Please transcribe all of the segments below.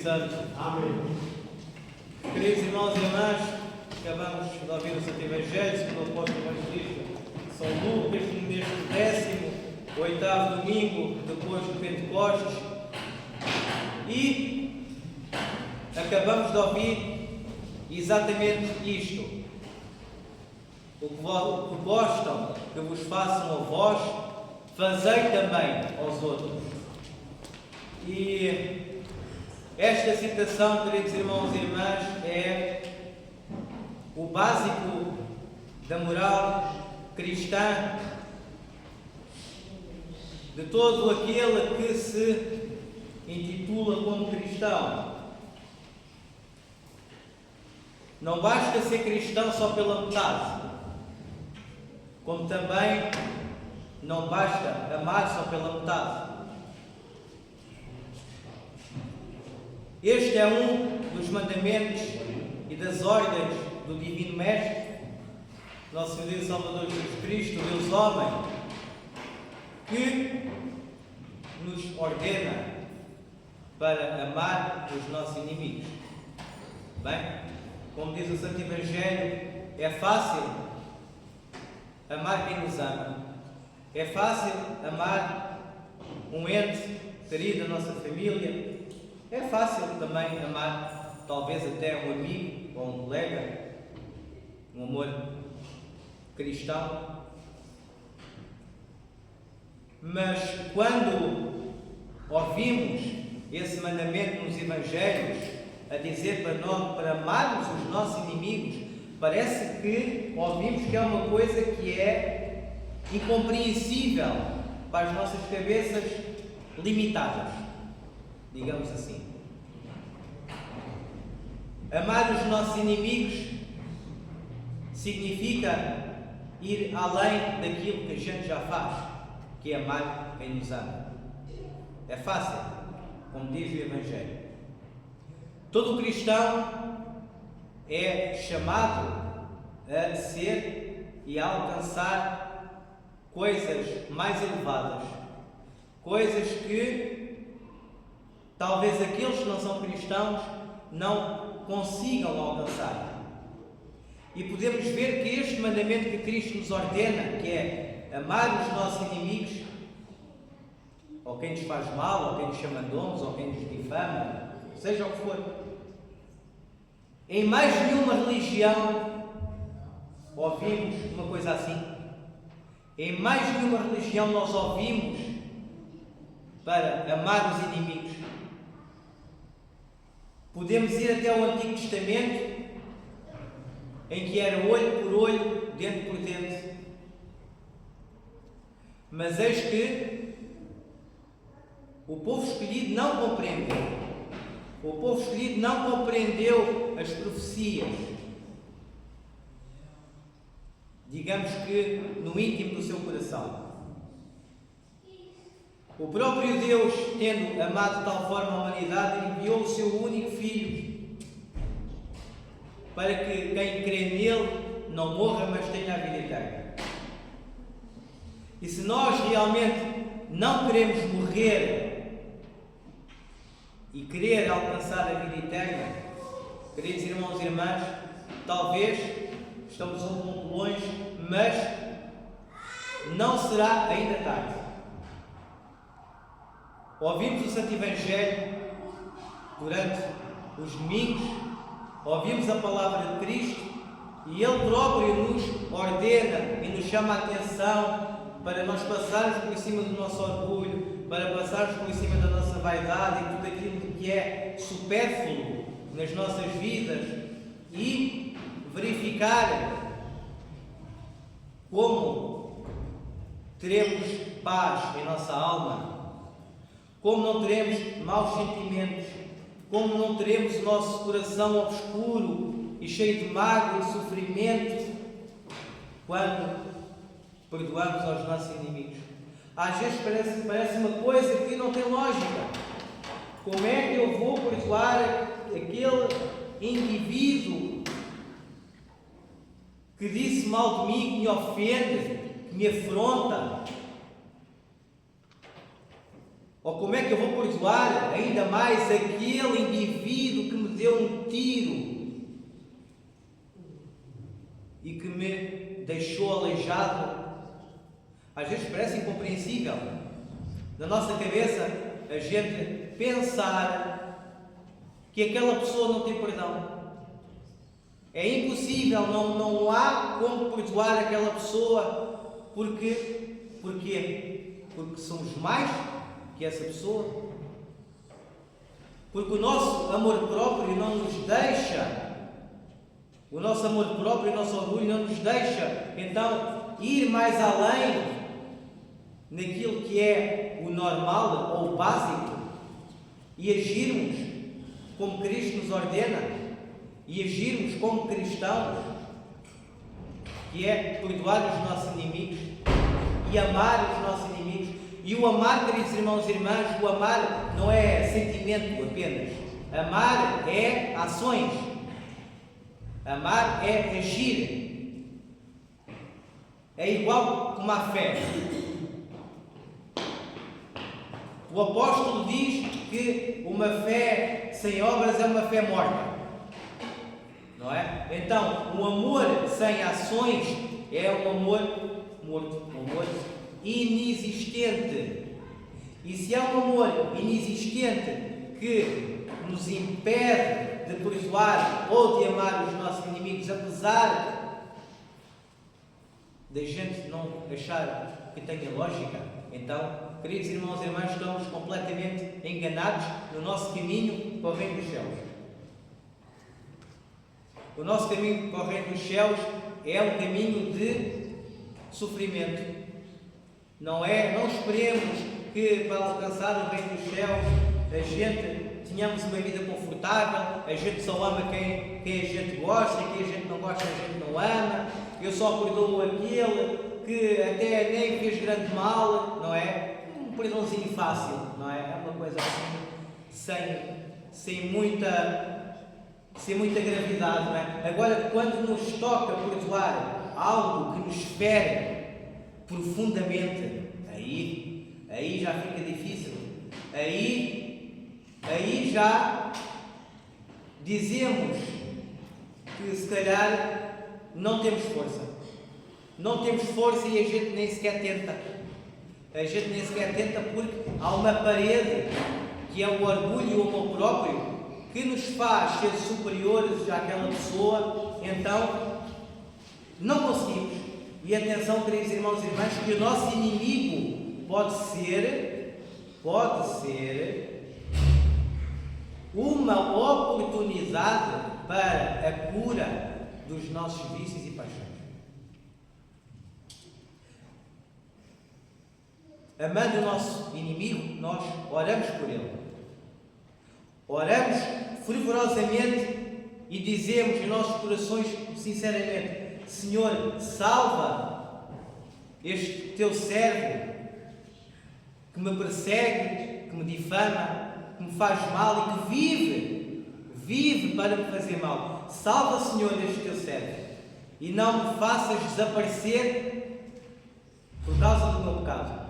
Santo. Amém. Queridos irmãos e irmãs, acabamos de ouvir o Santo Evangelho segundo o apóstolo evangelista São Lucas, neste 18º domingo depois do Pentecostes, e acabamos de ouvir exatamente isto. O que gostam que vos façam a vós, fazei também aos outros. E esta citação, queridos irmãos e irmãs, é o básico da moral cristã de todo aquele que se intitula como cristão. Não basta ser cristão só pela metade, como também não basta amar só pela metade. Este é um dos mandamentos e das ordens do Divino Mestre, nosso Senhor e Salvador Jesus Cristo, Deus homem, que nos ordena para amar os nossos inimigos. Bem, como diz o Santo Evangelho, é fácil amar quem nos ama. É fácil amar um ente querido da nossa família. É fácil também amar, talvez até um amigo ou um colega, um amor cristão. Mas quando ouvimos esse mandamento nos Evangelhos a dizer para nós, para amarmos os nossos inimigos, parece que ouvimos que é uma coisa que é incompreensível para as nossas cabeças limitadas, digamos assim. Amar os nossos inimigos significa ir além daquilo que a gente já faz, que é amar quem nos ama. É fácil, como diz o Evangelho. Todo cristão é chamado a ser e a alcançar coisas mais elevadas, coisas que talvez aqueles que não são cristãos não consigam alcançar. E podemos ver que este mandamento que Cristo nos ordena, que é amar os nossos inimigos, ou quem nos faz mal, ou quem nos chama nomes, ou quem nos difama, seja o que for, em mais nenhuma religião ouvimos uma coisa assim. Em mais nenhuma religião nós ouvimos para amar os inimigos. Podemos ir até o Antigo Testamento, em que era olho por olho, dente por dente. Mas eis que o povo escolhido não compreendeu. O povo escolhido não compreendeu as profecias. Digamos que no íntimo do seu coração. O próprio Deus, tendo amado de tal forma a humanidade, enviou o seu único Filho, para que quem crê nele não morra, mas tenha a vida eterna. E se nós realmente não queremos morrer e querer alcançar a vida eterna, queridos irmãos e irmãs, talvez estamos um pouco longe, mas não será ainda tarde. Ouvimos o Santo Evangelho durante os domingos, ouvimos a palavra de Cristo e Ele próprio nos ordena e nos chama a atenção para nós passarmos por cima do nosso orgulho, para passarmos por cima da nossa vaidade e tudo aquilo que é supérfluo nas nossas vidas e verificar como teremos paz em nossa alma, como não teremos maus sentimentos, como não teremos o nosso coração obscuro e cheio de mágoa e de sofrimento quando perdoamos aos nossos inimigos. Às vezes parece uma coisa que não tem lógica. Como é que eu vou perdoar aquele indivíduo que disse mal de mim, que me ofende, que me afronta? Ou como é que eu vou perdoar perdoar ainda mais aquele indivíduo que me deu um tiro e que me deixou aleijado. Às vezes parece incompreensível na nossa cabeça a gente pensar que aquela pessoa não tem perdão. É impossível, não há como perdoar aquela pessoa. Porquê? Porque somos mais que essa pessoa. Porque o nosso amor próprio não nos deixa, o nosso amor próprio e o nosso orgulho não nos deixa, então, ir mais além naquilo que é o normal ou o básico e agirmos como Cristo nos ordena e agirmos como cristãos, que é perdoar os nossos inimigos e amar os nossos inimigos. E o amar, queridos irmãos e irmãs, o amar não é sentimento apenas. Amar é ações. Amar é agir. É igual como a fé. O apóstolo diz que uma fé sem obras é uma fé morta. Não é? Então, um amor sem ações é um amor morto, um amor inexistente. E se há um amor inexistente que nos impede de perdoar ou de amar os nossos inimigos, apesar da gente não achar que tenha lógica, então, queridos irmãos e irmãs, estamos completamente enganados no nosso caminho para o reino dos céus. O nosso caminho para o reino dos céus é um caminho de sofrimento. Não esperemos que para alcançar o reino dos céus a gente tenhamos uma vida confortável, a gente só ama quem a gente gosta, e quem a gente não gosta a gente não ama, eu só perdoo aquele que até nem fez grande mal, não é? Um perdãozinho fácil, não é? É uma coisa assim, sem muita gravidade, não é? Agora, quando nos toca perdoar algo que nos fere profundamente, aí já fica difícil. Aí já dizemos que se calhar não temos força. Não temos força e a gente nem sequer tenta. A gente nem sequer tenta porque há uma parede que é o orgulho e o amor próprio que nos faz ser superiores àquela pessoa, então não conseguimos. E atenção, queridos irmãos e irmãs, que o nosso inimigo pode ser uma oportunidade para a cura dos nossos vícios e paixões. Amando o nosso inimigo, nós oramos por ele. Oramos fervorosamente e dizemos em nossos corações, sinceramente: Senhor, salva este teu servo que me persegue, que me difama, que me faz mal e que vive para me fazer mal. Salva, Senhor, este teu servo e não me faças desaparecer por causa do meu pecado,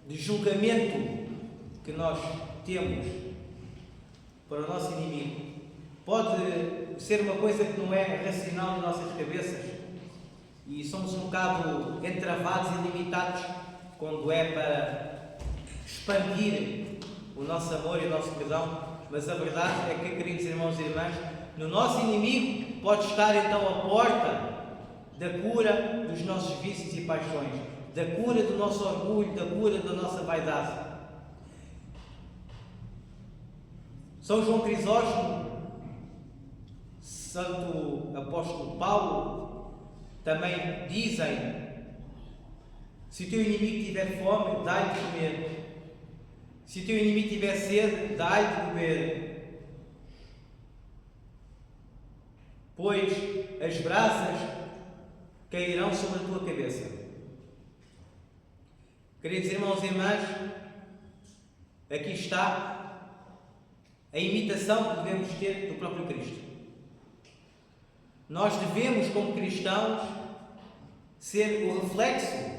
de julgamento que nós temos para o nosso inimigo. Pode ser uma coisa que não é racional nas nossas cabeças e somos um bocado entravados e limitados quando é para expandir o nosso amor e o nosso perdão, mas a verdade é que, queridos irmãos e irmãs, no nosso inimigo pode estar então a porta da cura dos nossos vícios e paixões, da cura do nosso orgulho, da cura da nossa vaidade. São João Crisóstomo, Santo Apóstolo Paulo também dizem: se o teu inimigo tiver fome, dai-lhe de comer. Se o teu inimigo tiver sede, dai-lhe de beber. Pois as brasas cairão sobre a tua cabeça. Queridos irmãos e irmãs, aqui está a imitação que devemos ter do próprio Cristo. Nós devemos, como cristãos, ser o reflexo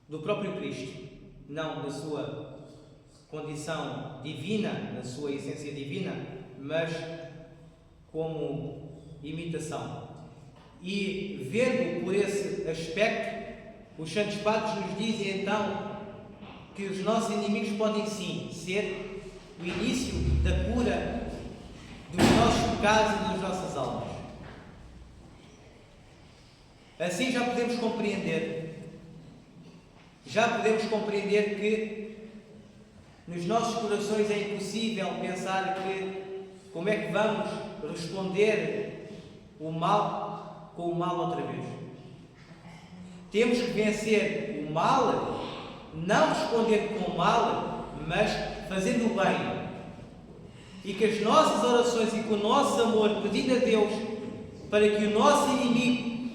do próprio Cristo, não da sua condição divina, na sua essência divina, mas como imitação. E vendo por esse aspecto, os Santos Padres nos dizem então que os nossos inimigos podem sim ser o início da cura dos nossos pecados e das nossas almas. Assim já podemos compreender que nos nossos corações é impossível pensar que como é que vamos responder o mal com o mal outra vez. Temos que vencer o mal, não responder com o mal, mas fazendo o bem. E que as nossas orações e com o nosso amor, pedindo a Deus para que o nosso inimigo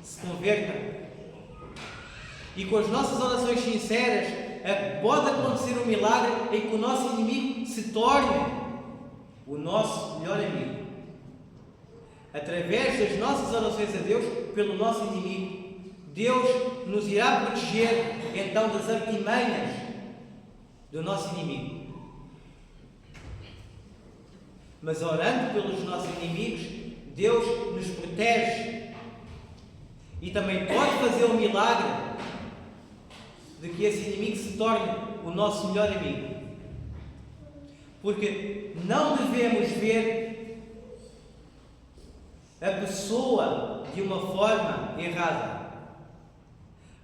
se converta, e com as nossas orações sinceras, pode acontecer um milagre em que o nosso inimigo se torne o nosso melhor amigo. Através das nossas orações a Deus, pelo nosso inimigo, Deus nos irá proteger então das artimanhas do nosso inimigo. Mas orando pelos nossos inimigos, Deus nos protege e também pode fazer o milagre de que esse inimigo se torne o nosso melhor amigo. Porque não devemos ver a pessoa de uma forma errada.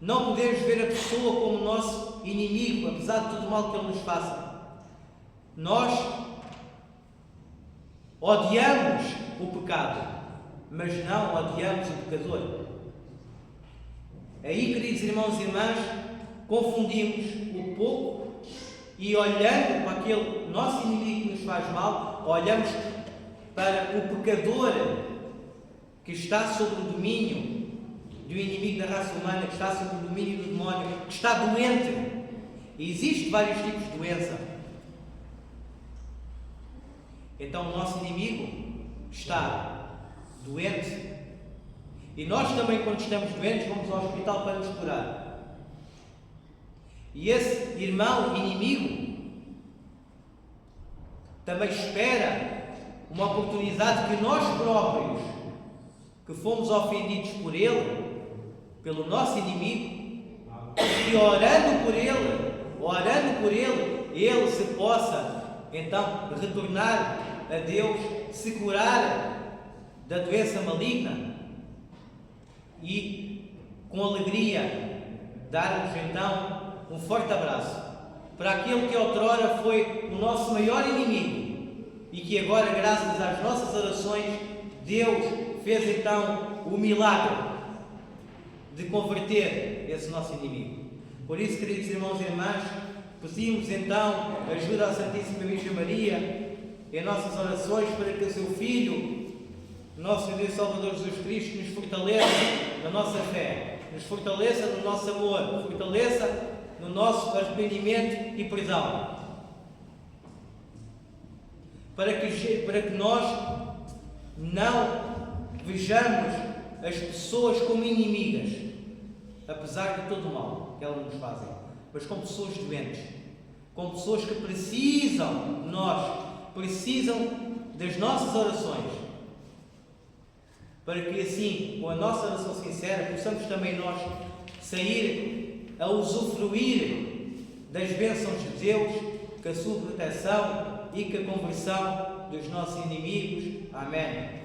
Não podemos ver a pessoa como nosso inimigo, apesar de todo o mal que ele nos faça. Nós odiamos o pecado, mas não odiamos o pecador. Aí, queridos irmãos e irmãs, confundimos o pouco e, olhando para aquele nosso inimigo que nos faz mal, olhamos para o pecador que está sob o domínio do inimigo da raça humana, que está sob o domínio do demónio, que está doente. E existem vários tipos de doença. Então o nosso inimigo está doente. E nós também, quando estamos doentes, vamos ao hospital para nos curar. E esse irmão inimigo também espera uma oportunidade que nós próprios, que fomos ofendidos por ele, pelo nosso inimigo, e orando por ele, ele se possa então retornar a Deus, se curar da doença maligna e com alegria dar-nos então um forte abraço para aquele que outrora foi o nosso maior inimigo e que agora, graças às nossas orações, Deus fez então o milagre de converter esse nosso inimigo. Por isso, queridos irmãos e irmãs, pedimos então ajuda à Santíssima Virgem Maria em nossas orações para que o seu Filho, nosso Senhor e Salvador Jesus Cristo, nos fortaleça na nossa fé, nos fortaleça no nosso amor, nos fortaleça no nosso arrependimento e perdão, para que nós não vejamos as pessoas como inimigas, apesar de todo o mal que elas nos fazem, mas como pessoas doentes, como pessoas que precisam das nossas orações, para que assim, com a nossa oração sincera, possamos também nós sair a usufruir das bênçãos de Deus, com a sua proteção e com a conversão dos nossos inimigos. Amém.